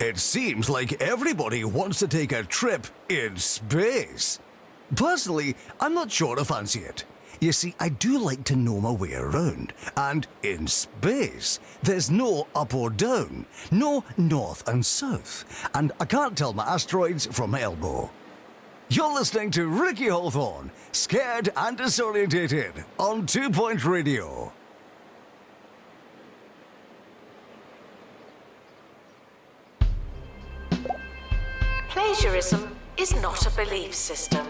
It seems like everybody wants to take a trip in space. Personally, I'm not sure I fancy it. You see, I do like to know my way around, and in space, there's no up or down, no north and south, and I can't tell my asteroids from my elbow. You're listening to Ricky Hawthorne, Scared and Disorientated, on 2 Point Radio. Plagiarism is not a belief system.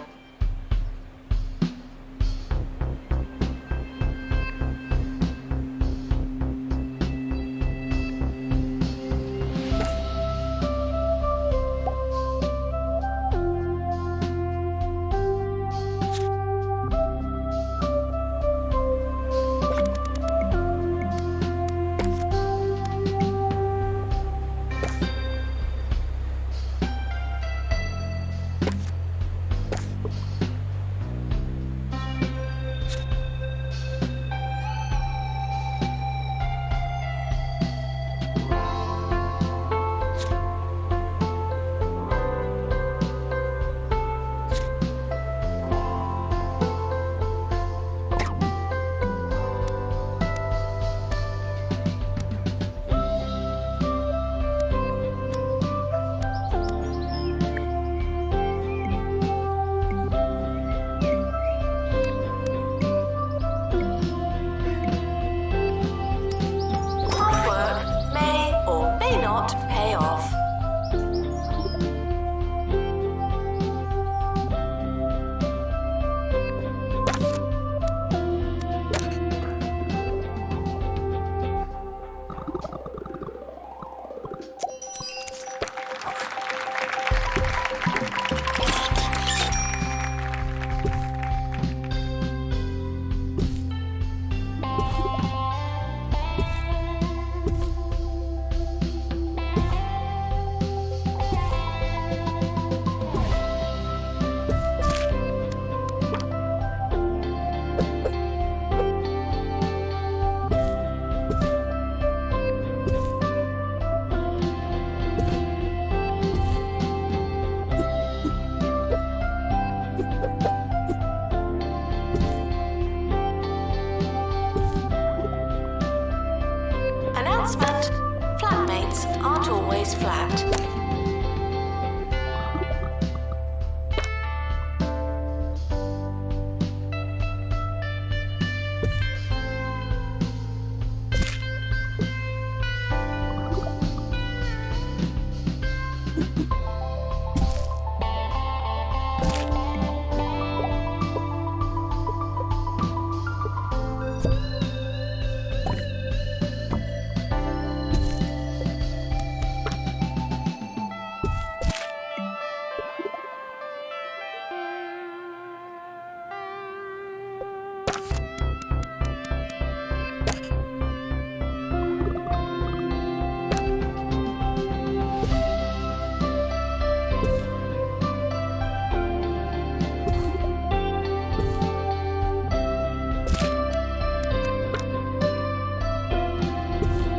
Announcement: flatmates aren't always flat.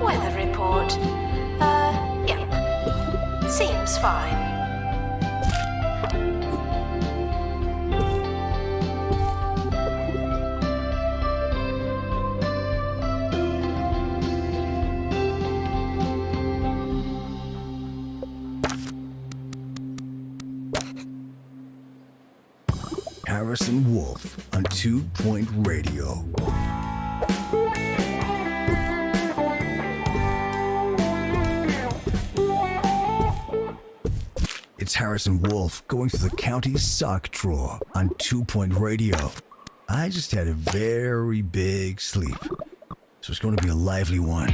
Weather report. Yep. Seems fine. Harrison Wolf on 2 Point Radio. It's Harrison Wolf going through the county sock drawer on 2 Point Radio. I just had a very big sleep, so it's going to be a lively one.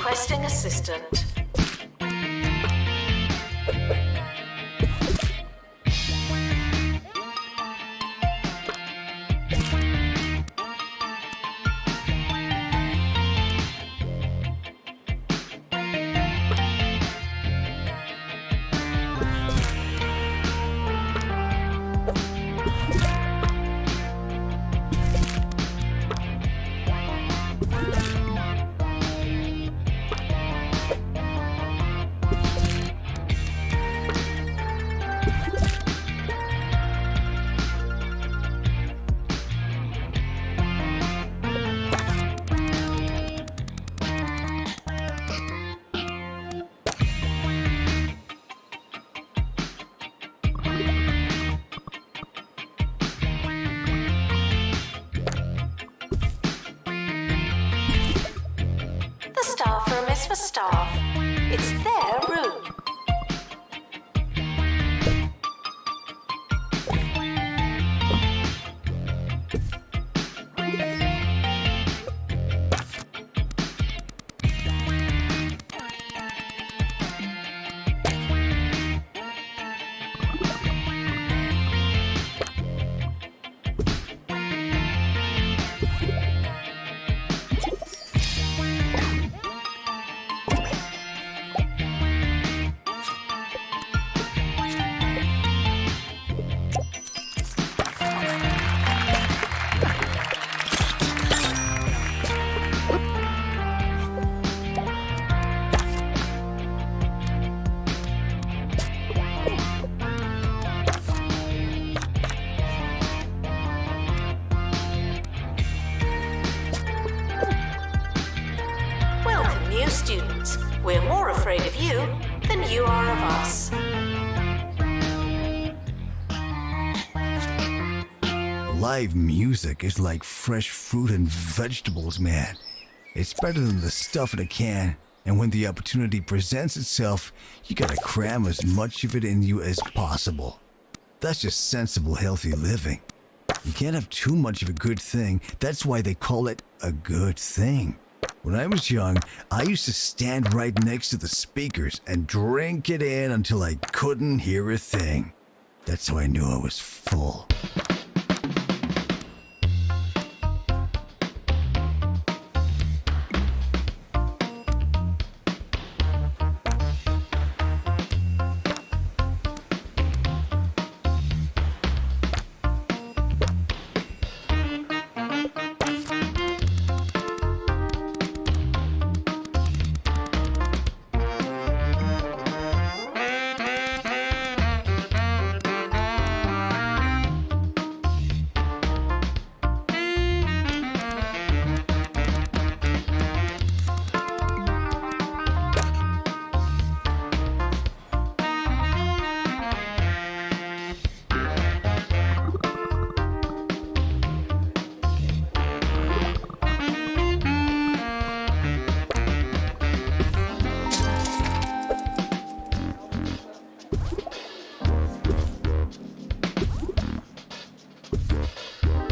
Requesting assistant. The staff room is for staff. It's their room. Welcome, new students. We're more afraid of you than you are of us. Live music is like fresh fruit and vegetables, man. It's better than the stuff in a can, and when the opportunity presents itself, you gotta cram as much of it in you as possible. That's just sensible, healthy living. You can't have too much of a good thing. That's why they call it a good thing. When I was young, I used to stand right next to the speakers and drink it in until I couldn't hear a thing. That's how I knew I was full.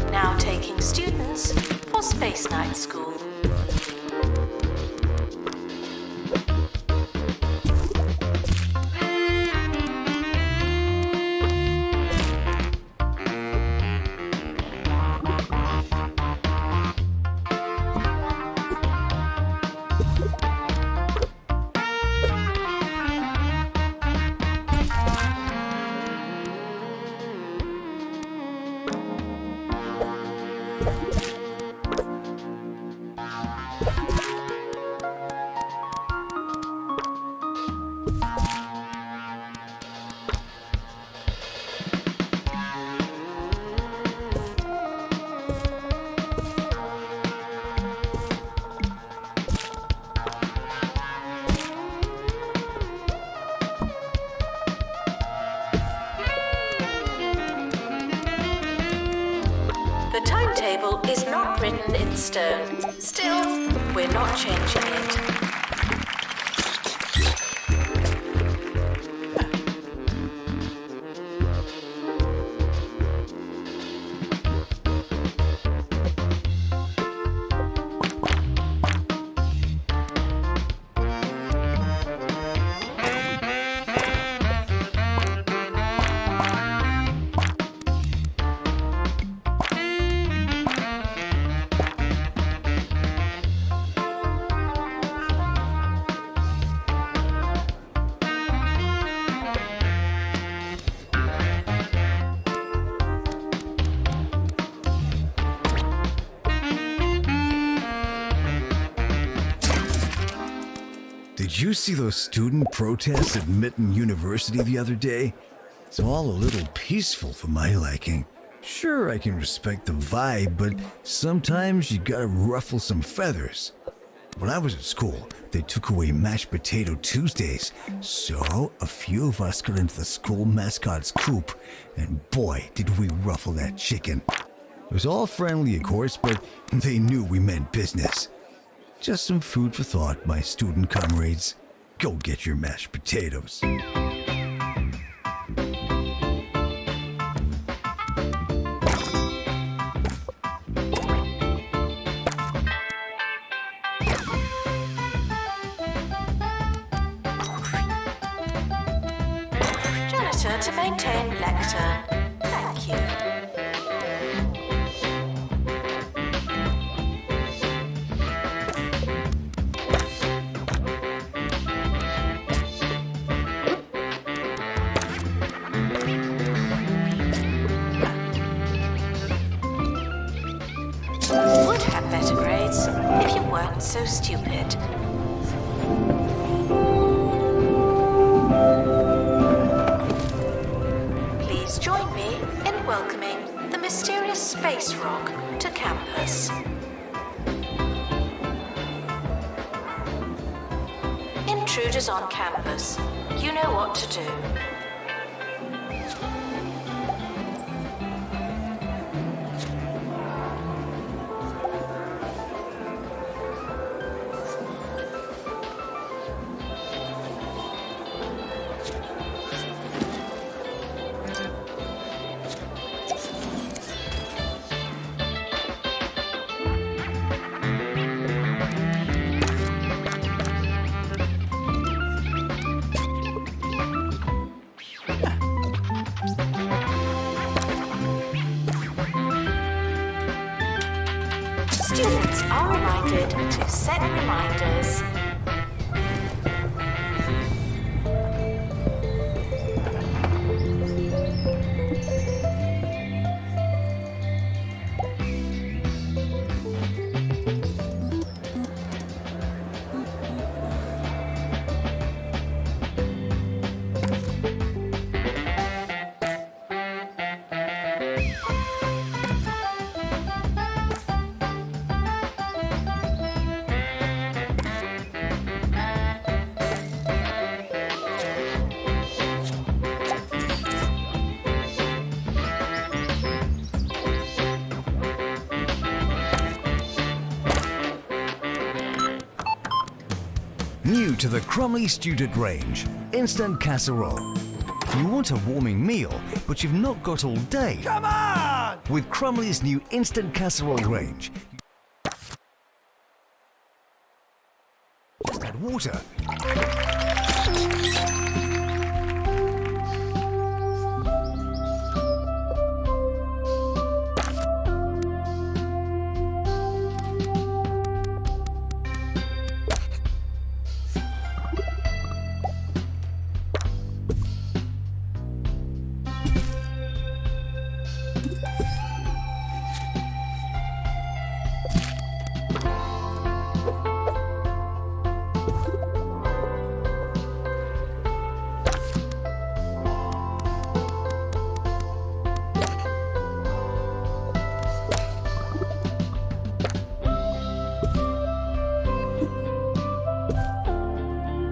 Now taking students for Space Night School. The timetable is not written in stone. Still, we're not changing it. Did you see those student protests at Mitten University the other day? It's all a little peaceful for my liking. Sure, I can respect the vibe, but sometimes you gotta ruffle some feathers. When I was at school, they took away mashed potato Tuesdays, so a few of us got into the school mascot's coop, and boy, did we ruffle that chicken. It was all friendly, of course, but they knew we meant business. Just some food for thought, my student comrades. Go get your mashed potatoes. Janitor to maintain lectern. Thank you. Would have better grades if you weren't so stupid. Please join me in welcoming the mysterious space rock to campus. Intruders on campus, you know what to do. Students are reminded to set reminders. New to the Crumley Student Range, Instant Casserole. You want a warming meal, but you've not got all day. Come on! With Crumley's new Instant Casserole range, just add water.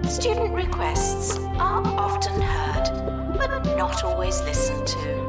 Student requests are often heard, but not always listened to.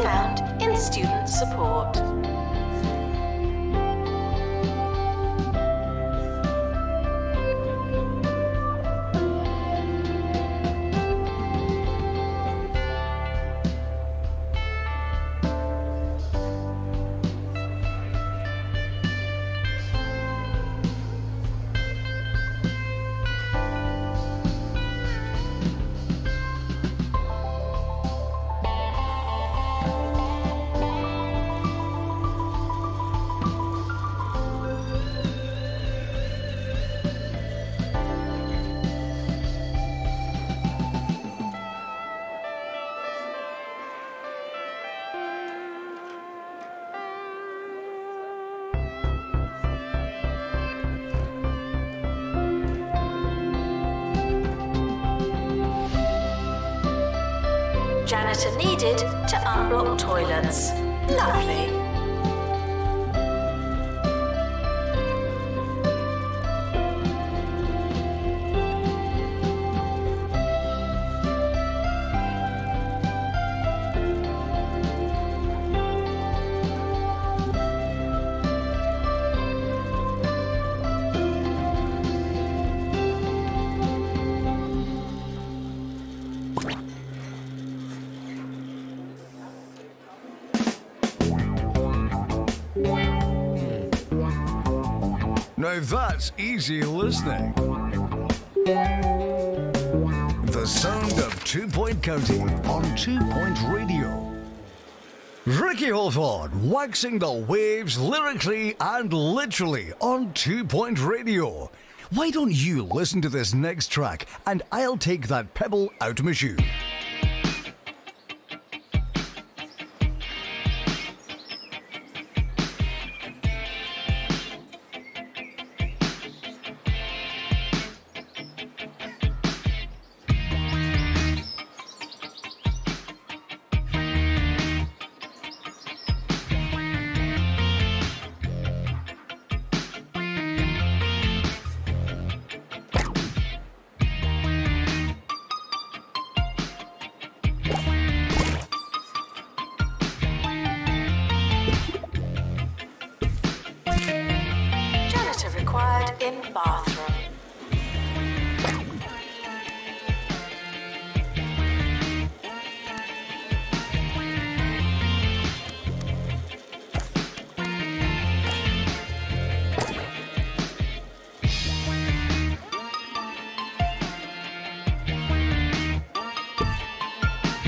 found in student support. Janitor needed to unblock toilets. Lovely. Now that's easy listening. The sound of 2 Point County on 2 Point Radio. Ricky Hawthorne waxing the waves lyrically and literally on 2 Point Radio. Why don't you listen to this next track and I'll take that pebble out of my shoe. In bathroom.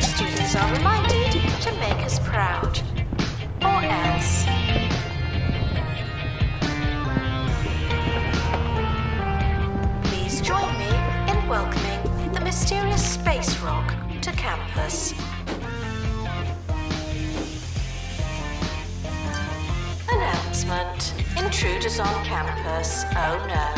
Students are reminded to make us proud, or else. Join me in welcoming the mysterious space rock to campus. Announcement. Intruders on campus. Oh no.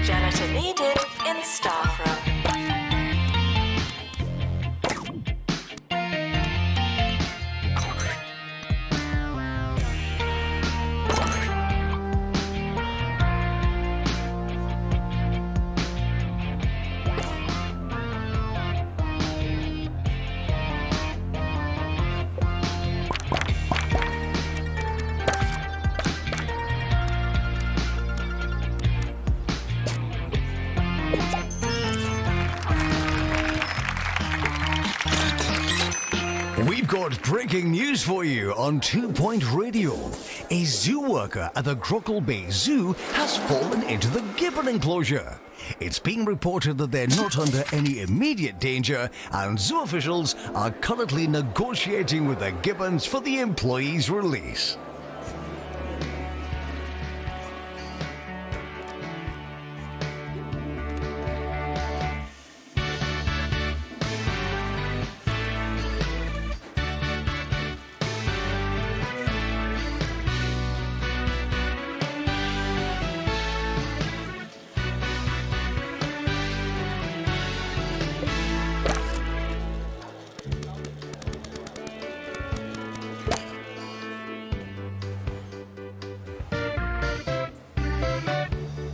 Janitor needed in staff room. We've got breaking news for you on 2 Point Radio. A zoo worker at the Grockle Bay Zoo has fallen into the gibbon enclosure. It's being reported that they're not under any immediate danger, and zoo officials are currently negotiating with the gibbons for the employee's release.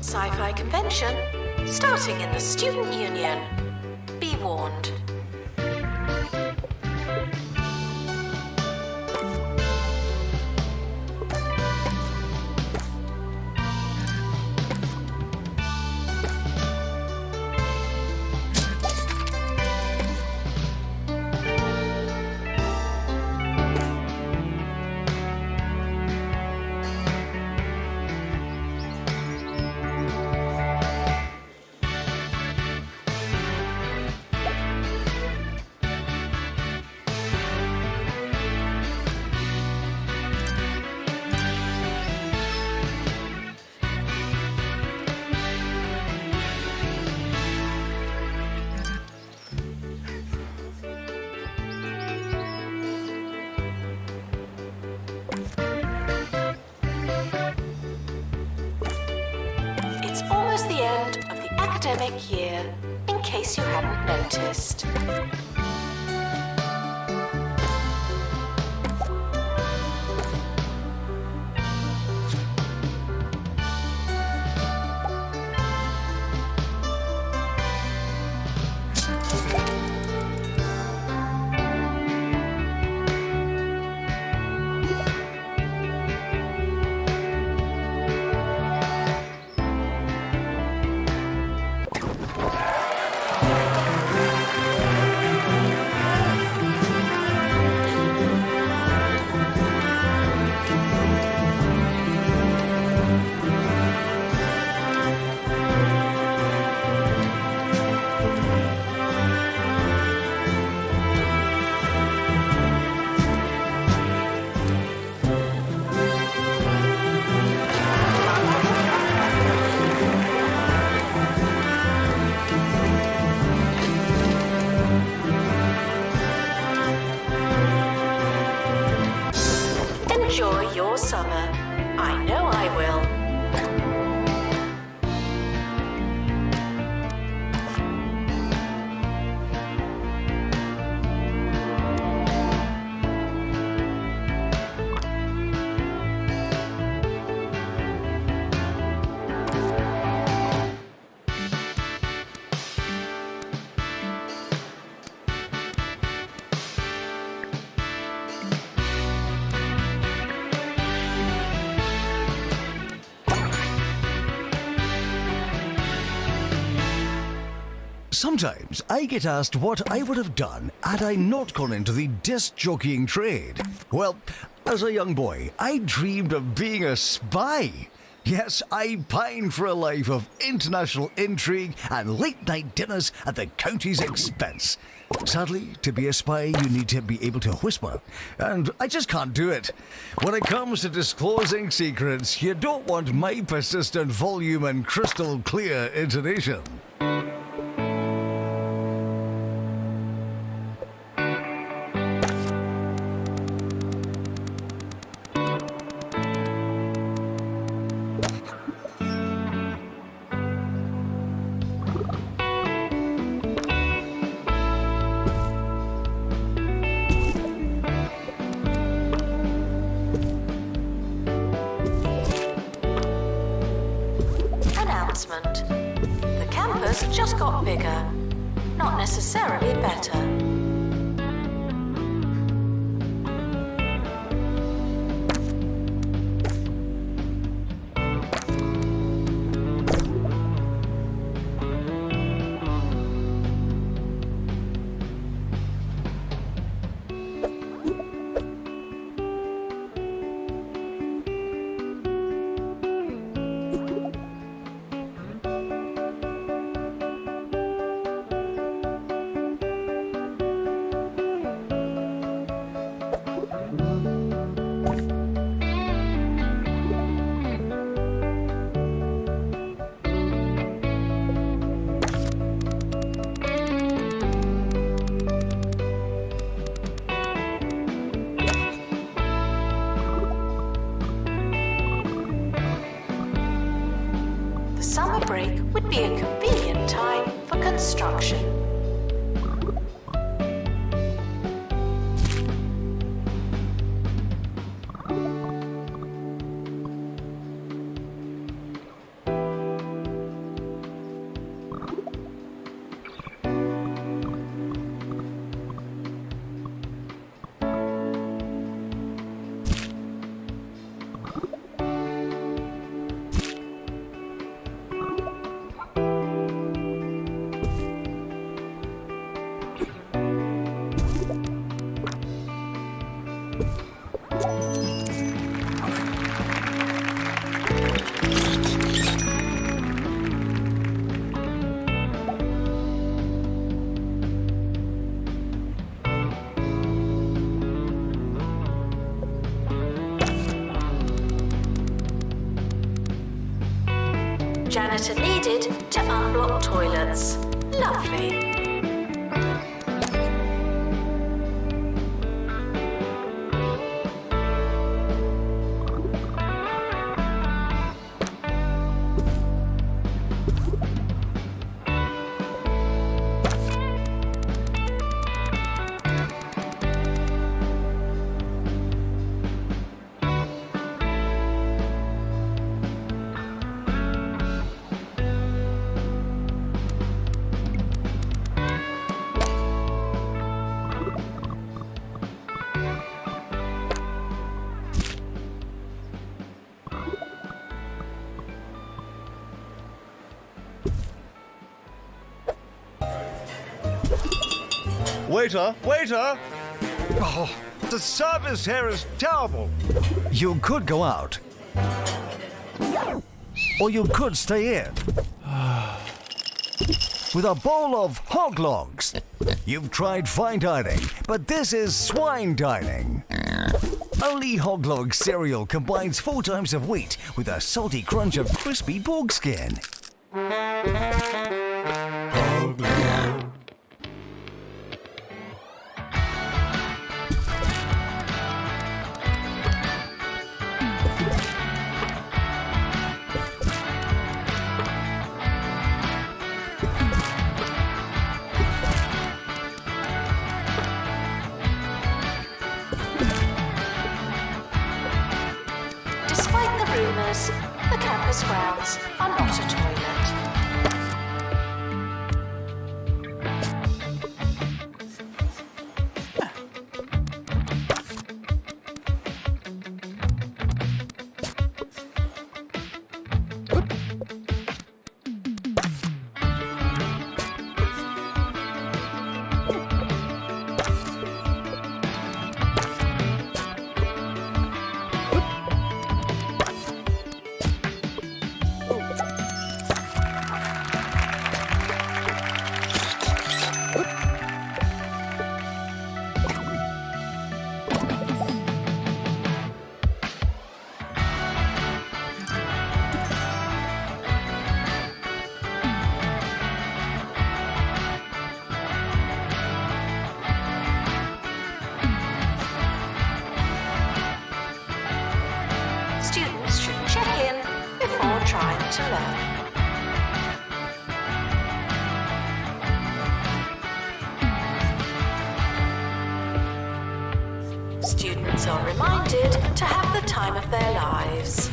Sci-fi convention starting in the Student Union. Be warned. It's almost the end of the academic year, in case you hadn't noticed. Enjoy your summer. I know I will. Sometimes I get asked what I would have done had I not gone into the disc jockeying trade. Well, as a young boy, I dreamed of being a spy. Yes, I pined for a life of international intrigue and late-night dinners at the county's expense. Sadly, to be a spy, you need to be able to whisper, and I just can't do it. When it comes to disclosing secrets, you don't want my persistent volume and crystal clear intonation. The campus just got bigger, not necessarily better. The summer break would be a convenient time for construction. Janitor needed to unblock toilets. Lovely. Waiter! Waiter! Oh, the service here is terrible. You could go out. Or you could stay in. With a bowl of hog logs. You've tried fine dining, but this is swine dining. Only Hog Log cereal combines 4 times of wheat with a salty crunch of crispy pork skin. Despite the rumours, the campus grounds are not a toilet. Students should check in before trying to learn. Students are reminded to have the time of their lives.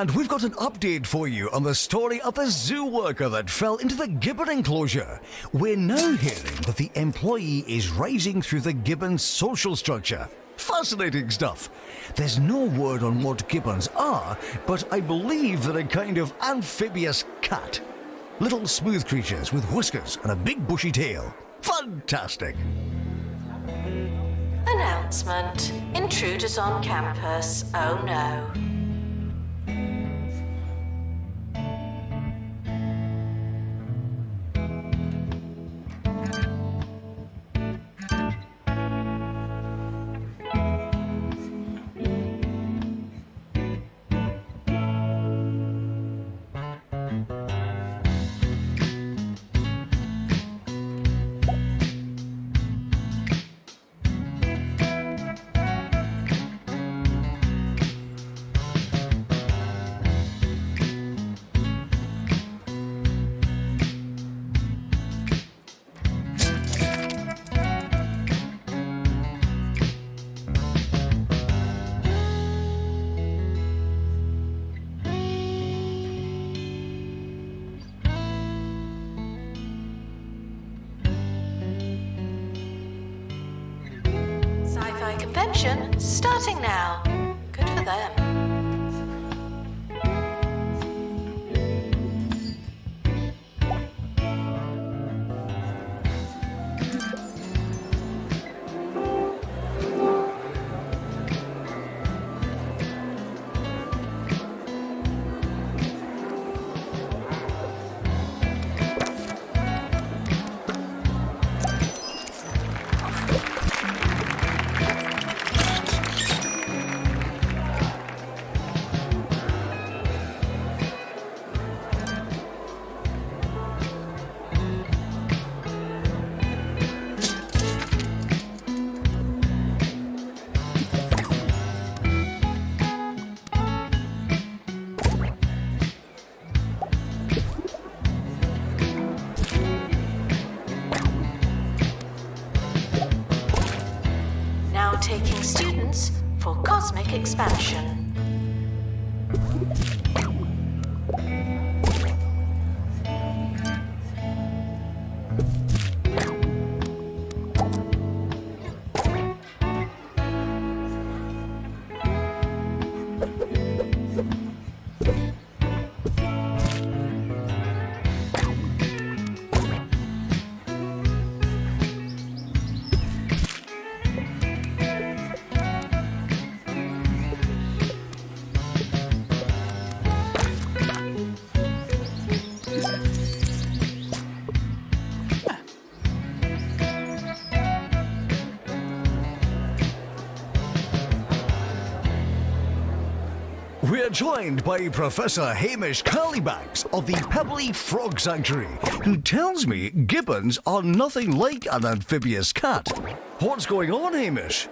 And we've got an update for you on the story of the zoo worker that fell into the gibbon enclosure. We're now hearing that the employee is rising through the gibbon's social structure. Fascinating stuff. There's no word on what gibbons are, but I believe they're a kind of amphibious cat. Little smooth creatures with whiskers and a big bushy tail. Fantastic. Announcement. Intruders on campus. Oh no. Sci-fi convention starting now. Good for them. Now taking students for cosmic expansion. We are joined by Professor Hamish Curlybanks of the Pebbly Frog Sanctuary, who tells me gibbons are nothing like an amphibious cat. What's going on, Hamish?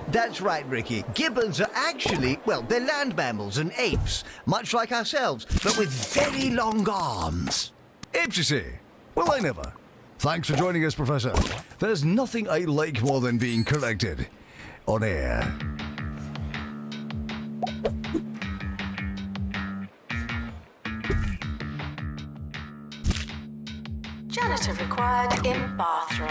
That's right, Ricky. Gibbons are actually, well, they're land mammals and apes, much like ourselves, but with very long arms. Apes, you say? Well, I never. Thanks for joining us, Professor. There's nothing I like more than being corrected on air. Janitor required in bathroom.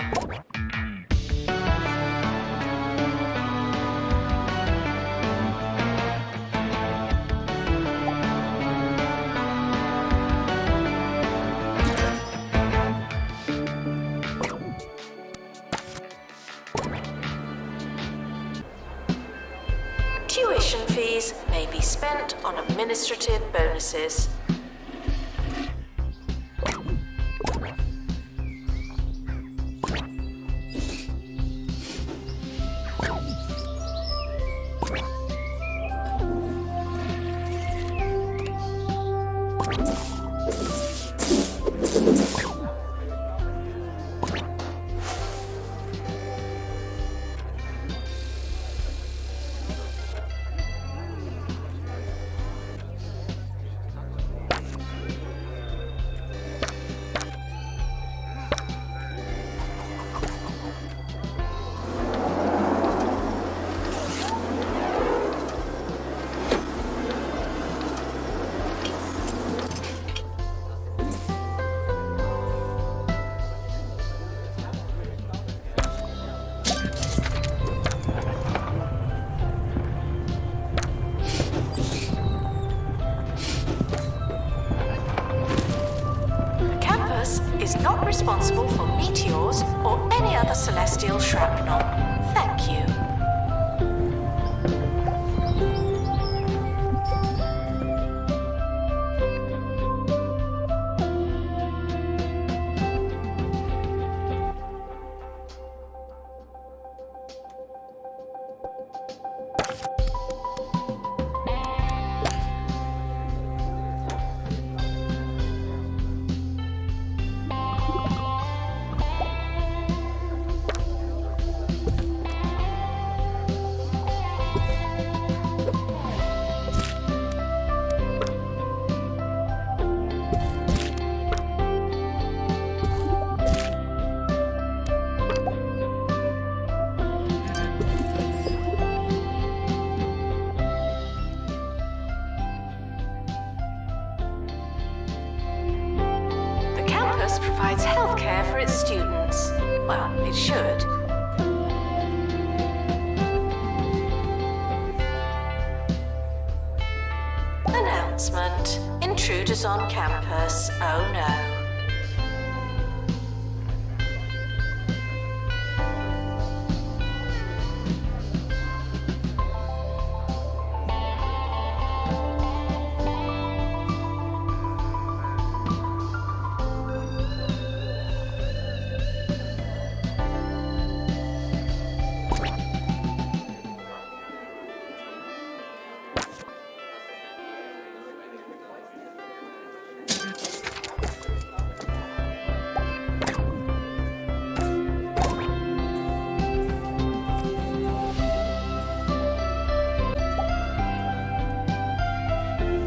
Tuition fees may be spent on administrative bonuses. for its students. Well, it should. Announcement. Intruders on campus. Oh no.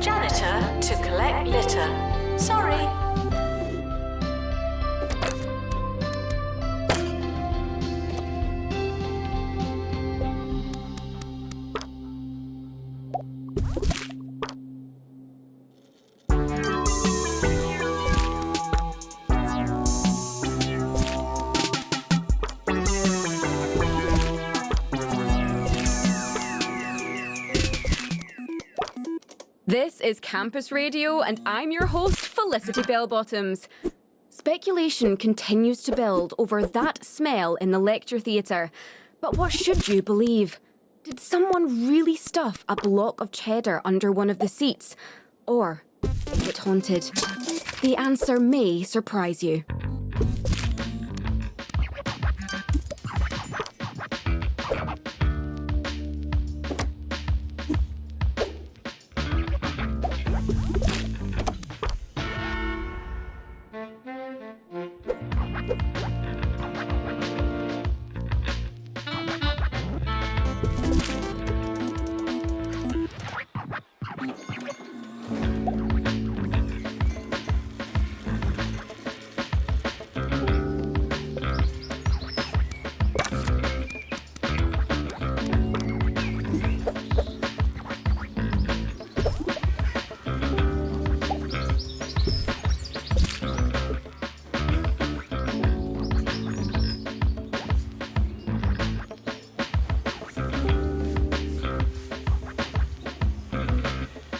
Janitor to collect litter. Sorry. This is Campus Radio, and I'm your host, Felicity Bellbottoms. Speculation continues to build over that smell in the lecture theatre. But what should you believe? Did someone really stuff a block of cheddar under one of the seats? Or is it haunted? The answer may surprise you.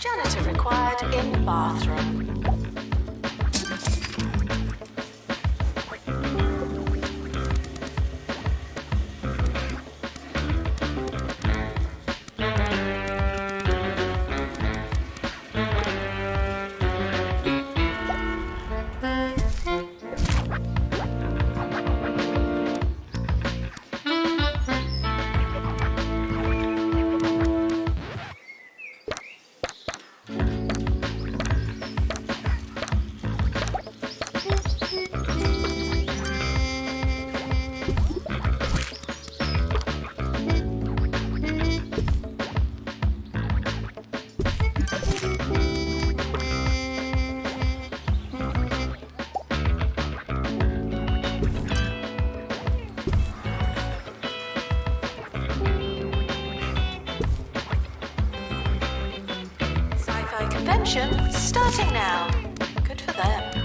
Janitor required in bathroom. Convention starting now. Good for them.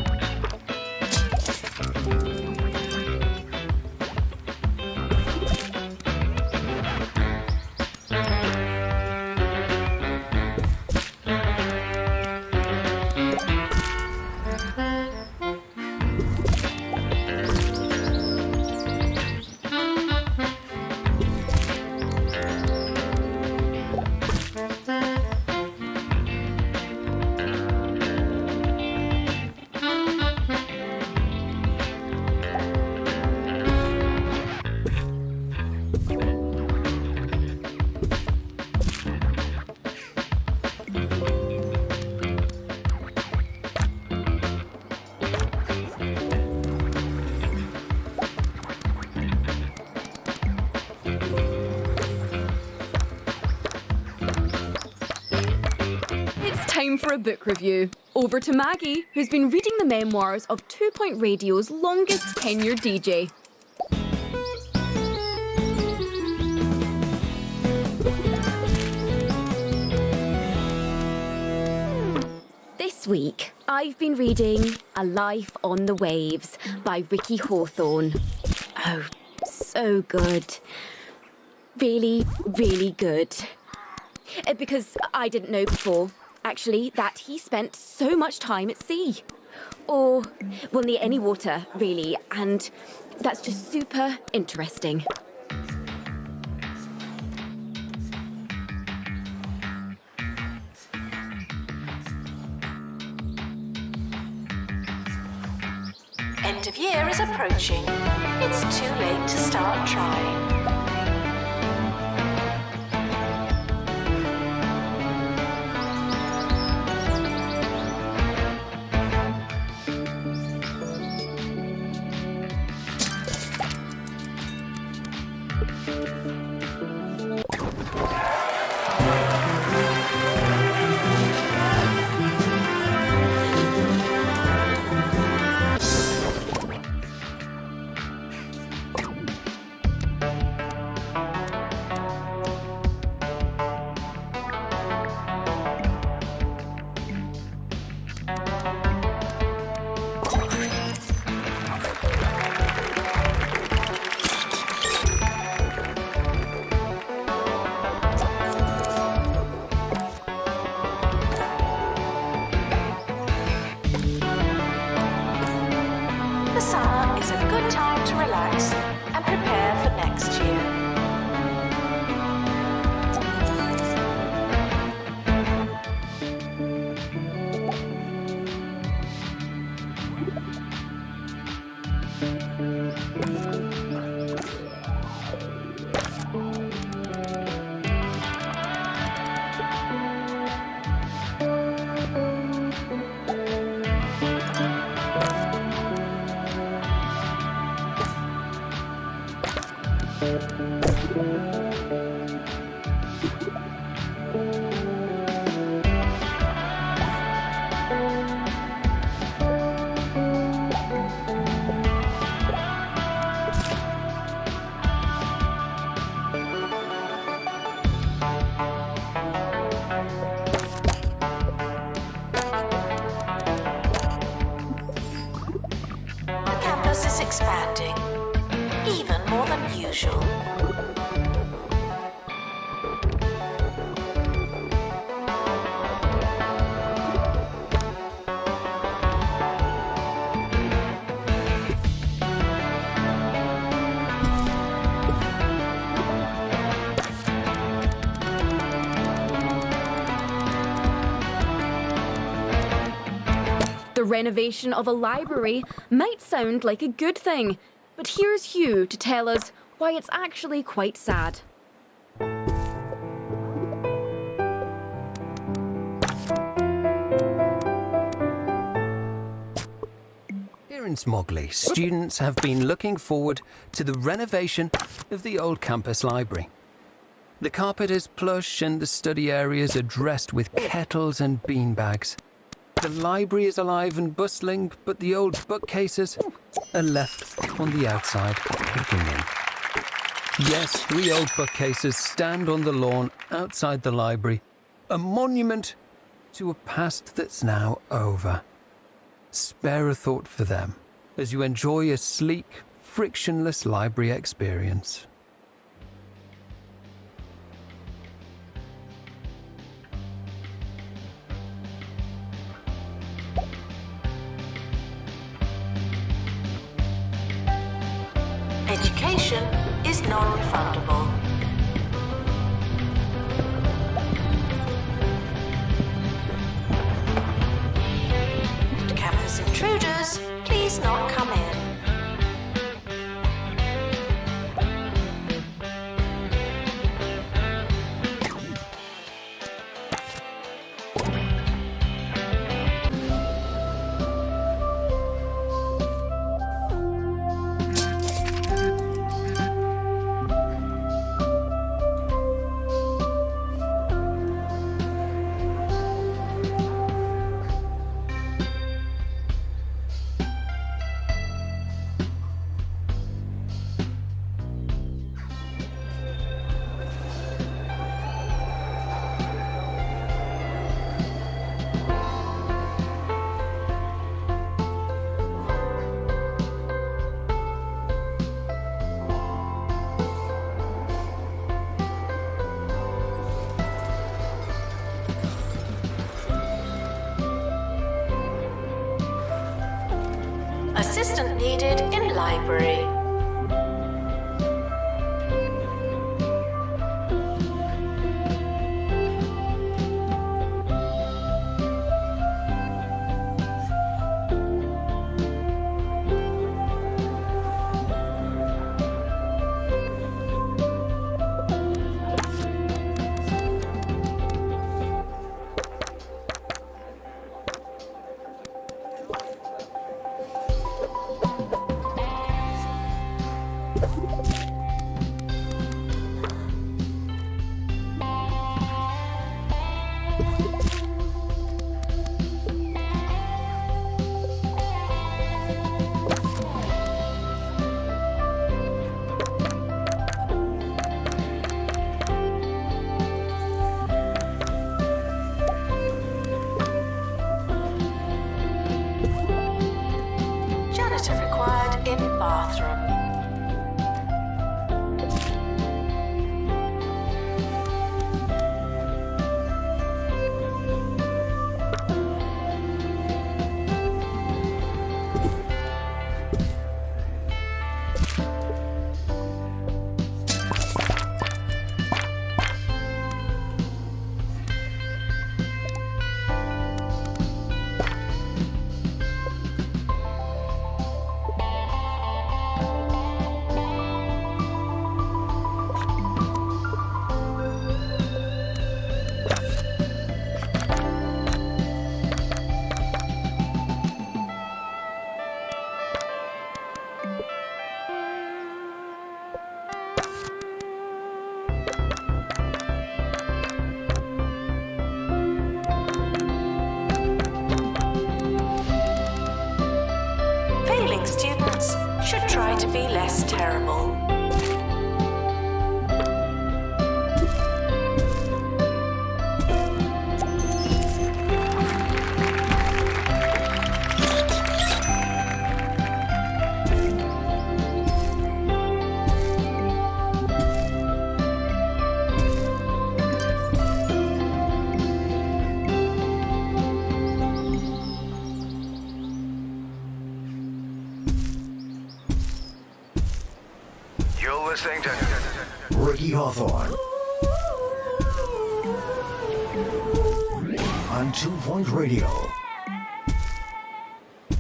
Time for a book review. Over to Maggie, who's been reading the memoirs of 2 Point Radio's longest tenured DJ. This week, I've been reading A Life on the Waves by Ricky Hawthorne. Oh, so good. Really, really good. Because I didn't know before, actually, that he spent so much time at sea. Or, well, near any water, really, and that's just super interesting. End of year is approaching. It's too late to start trying. The summer is a good time to relax and prepare for next year. The campus is expanding, even more than usual. The renovation of a library might sound like a good thing, but here's Hugh to tell us why it's actually quite sad. Here in Smogley, students have been looking forward to the renovation of the old campus library. The carpet is plush and the study areas are dressed with kettles and beanbags. The library is alive and bustling, but the old bookcases are left on the outside looking in. Yes, 3 old bookcases stand on the lawn outside the library, a monument to a past that's now over. Spare a thought for them as you enjoy a sleek, frictionless library experience. Education is non-refundable. Campus intruders, please not come in. Assistant needed in library. Janitor required in bathroom. Failing students should try to be less terrible. You're listening to Ricky Hawthorne. On 2 Point Radio.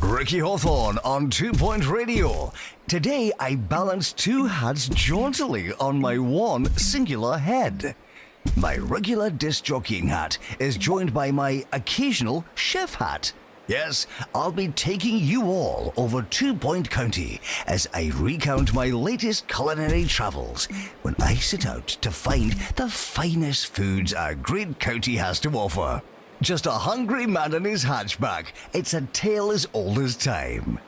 Ricky Hawthorne on 2 Point Radio. Today I balance two hats jauntily on my one singular head. My regular disc jockeying hat is joined by my occasional chef hat. Yes, I'll be taking you all over 2 Point County as I recount my latest culinary travels when I set out to find the finest foods our great county has to offer. Just a hungry man in his hatchback. It's a tale as old as time.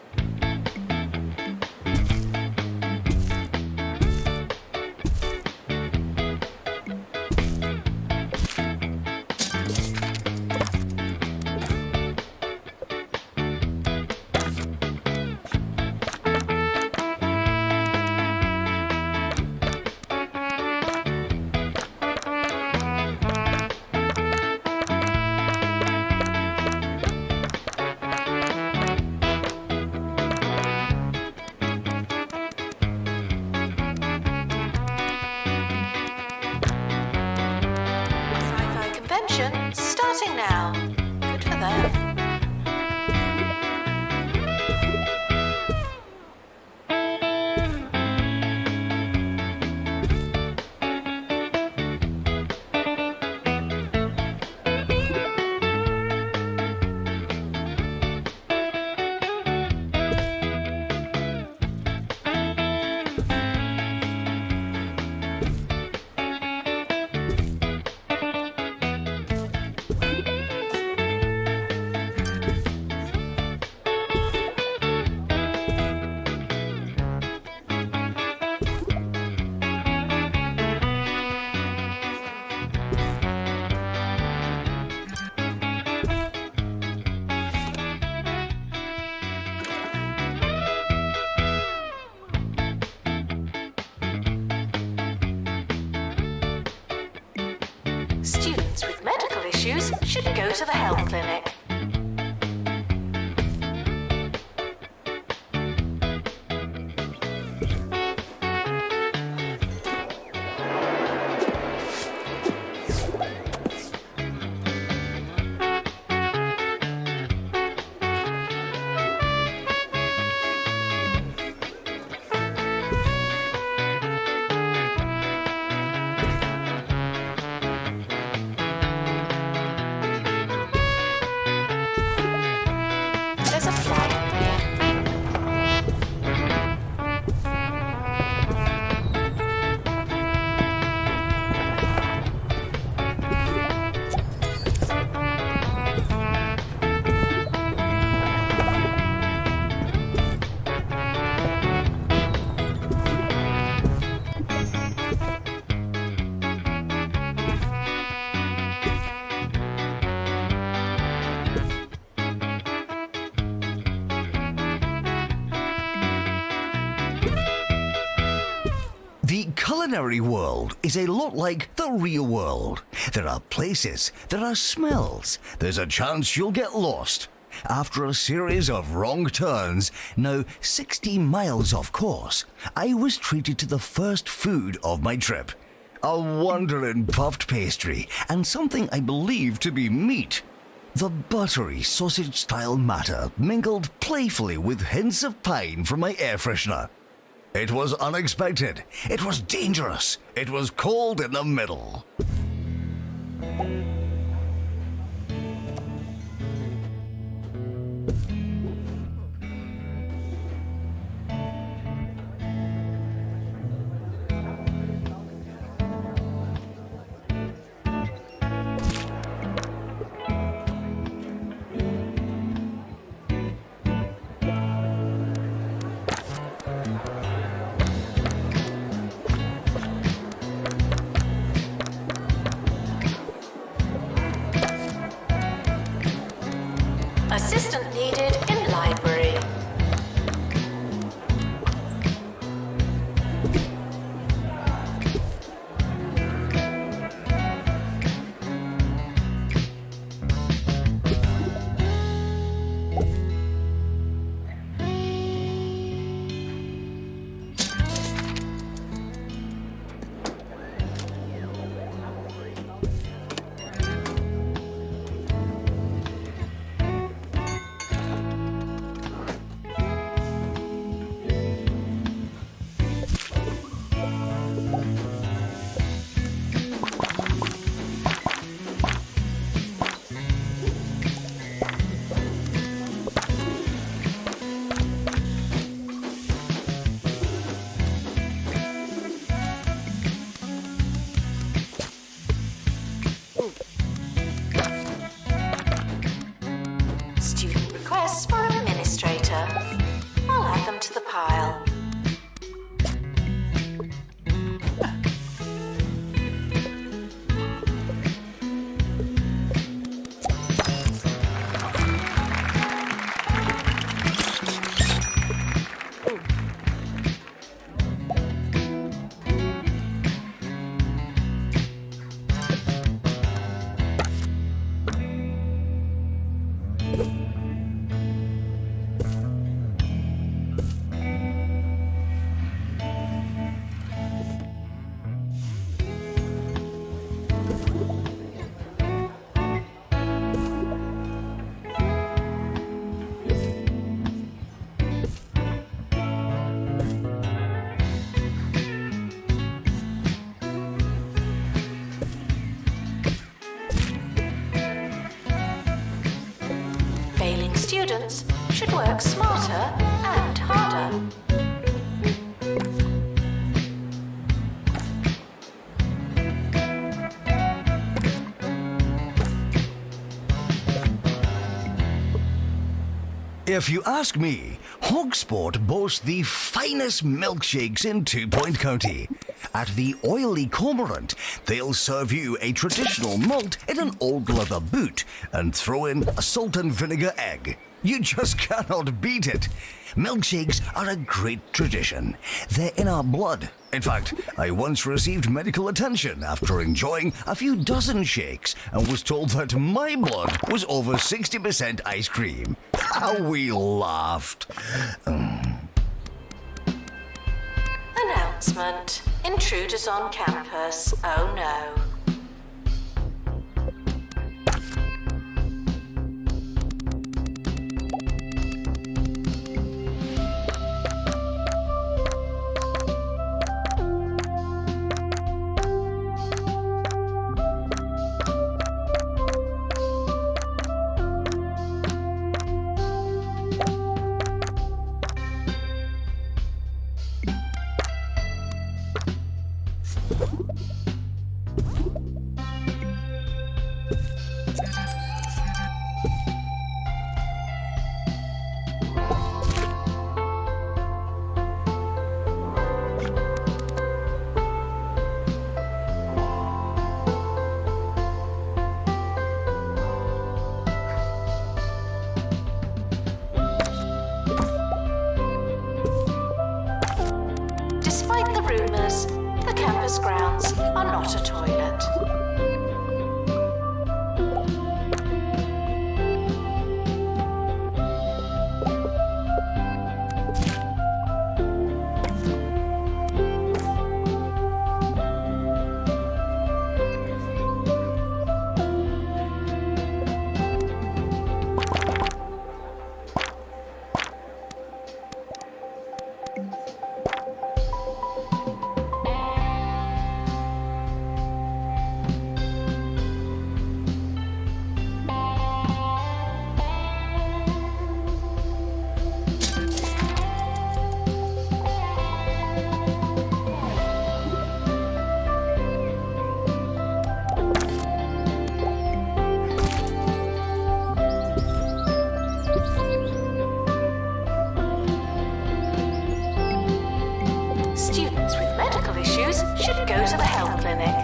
Sci-fi convention starting now. Good for them. Students with medical issues should go to the health clinic. culinary world is a lot like the real world. There are places, there are smells, there's a chance you'll get lost. After a series of wrong turns, now 60 miles off course, I was treated to the first food of my trip. A wondering puffed pastry and something I believe to be meat. The buttery sausage-style matter mingled playfully with hints of pine from my air freshener. It was unexpected. It was dangerous. It was cold in the middle. Assistant needed in library. Student requests for administrator. I'll add them to the pile. Failing students should work smarter and harder. If you ask me, Hogsport boasts the finest milkshakes in 2 Point County. At the Oily Cormorant, they'll serve you a traditional malt in an old leather boot and throw in a salt and vinegar egg. You just cannot beat it. Milkshakes are a great tradition. They're in our blood. In fact, I once received medical attention after enjoying a few dozen shakes and was told that my blood was over 60% ice cream. How we laughed. Announcement. Intruders on campus. Oh no. not a toilet. Students with medical issues should go to the health clinic.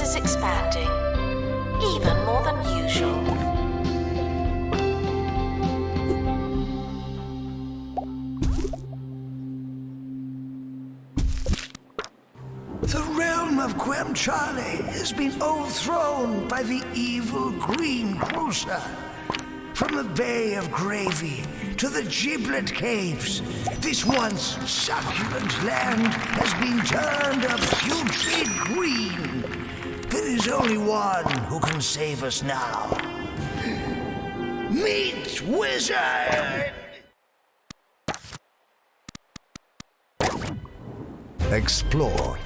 Is expanding, even more than usual. The realm of Quem-Charlie has been overthrown by the evil Green Cruiser. From the Bay of Gravy to the Giblet Caves, this once succulent land has been turned a putrid green. There is only one who can save us now. Meet Wizard! Explore